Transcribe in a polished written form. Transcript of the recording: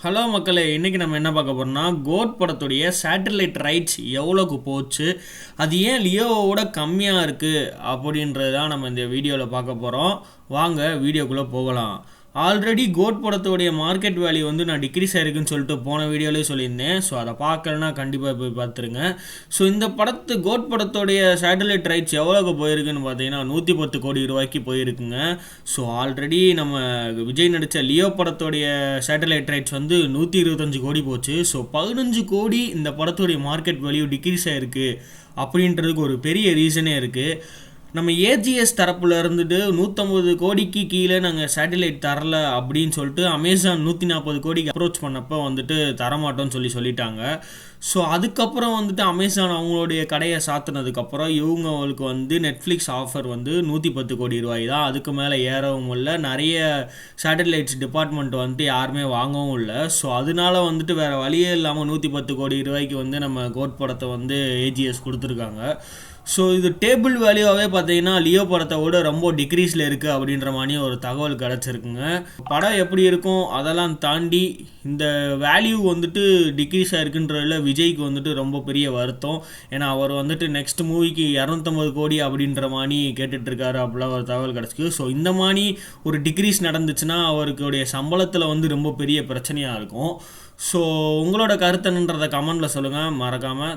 Hello மக்களே, இன்றைக்கி நம்ம என்ன பார்க்க போகிறோம்னா கோட் படத்துடைய சேட்டலைட் ரைட்ஸ் எவ்வளோக்கு போச்சு, அது ஏன் லியோவோட கம்மியாக இருக்குது அப்படின்றது தான் நம்ம இந்த வீடியோவில் பார்க்க போகிறோம். வாங்க வீடியோக்குள்ளே போகலாம். ஆல்ரெடி கோட் படத்துடைய மார்க்கெட் வேல்யூ வந்து நான் டிக்ரீஸ் ஆகிருக்குன்னு சொல்லிட்டு போன வீடியோலேயே சொல்லியிருந்தேன். ஸோ அதை பார்க்கலன்னா கண்டிப்பாக போய் பார்த்துருங்க. ஸோ இந்த கோட் படத்துடைய சேட்டலைட் ரைட்ஸ் எவ்வளோக்கு போயிருக்குன்னு பார்த்தீங்கன்னா 110 கோடி ரூபாய்க்கு போயிருக்குங்க. ஸோ ஆல்ரெடி நம்ம விஜய் நடித்த லியோ படத்துடைய சேட்டலைட் ரைட்ஸ் வந்து 125 கோடி போச்சு. ஸோ 15 கோடி இந்த படத்துடைய மார்க்கெட் வேல்யூ டிக்ரீஸ் ஆகிருக்கு அப்படின்றதுக்கு ஒரு பெரிய ரீசனே இருக்குது. நம்ம ஏஜிஎஸ் தரப்பில் இருந்துட்டு 150 கோடிக்கு கீழே நாங்கள் சேட்டலைட் தரல அப்படின்னு சொல்லிட்டு அமேசான் 140 கோடிக்கு அப்ரோச் பண்ணப்போ வந்துட்டு தரமாட்டோன்னு சொல்லிட்டாங்க. ஸோ அதுக்கப்புறம் வந்துட்டு அமேசான் அவங்களுடைய கடையை சாத்தினதுக்கப்புறம் இவங்களுக்கு வந்து நெட்ஃப்ளிக்ஸ் ஆஃபர் வந்து 110 கோடி ரூபாய் தான். அதுக்கு மேலே ஏறவும் இல்லை. நிறைய சேட்டலைட்ஸ் டிபார்ட்மெண்ட் வந்துட்டு யாருமே வாங்கவும் இல்லை. ஸோ அதனால வந்துட்டு வேறு வழியே இல்லாமல் 110 கோடி ரூபாய்க்கு வந்து நம்ம கோட் படத்தை வந்து ஏஜிஎஸ் கொடுத்துருக்காங்க. ஸோ இது டேபிள் வேல்யூவாகவே பார்த்தீங்கன்னா லியோ படத்தை விட ரொம்ப டிக்ரீஸில் இருக்குது அப்படின்ற மாதிரி ஒரு தகவல் கிடச்சிருக்குங்க. படம் எப்படி இருக்கும் அதெல்லாம் தாண்டி இந்த வேல்யூ வந்துட்டு டிக்ரீஸ் ஆகிருக்குன்றதுல விஜய்க்கு வந்துட்டு ரொம்ப பெரிய வருத்தம். ஏன்னா அவர் வந்துட்டு நெக்ஸ்ட் மூவிக்கு 250 கோடி அப்படின்ற மாதிரி கேட்டுட்ருக்காரு அப்படிலாம் ஒரு தகவல் கிடச்சிருக்கு. ஸோ இந்த மாதிரி ஒரு டிக்ரீஸ் நடந்துச்சுன்னா அவருக்குடைய சம்பளத்தில் வந்து ரொம்ப பெரிய பிரச்சனையாக இருக்கும். ஸோ உங்களோட கருத்துன்றதை கமெண்டில் சொல்லுங்கள் மறக்காமல்.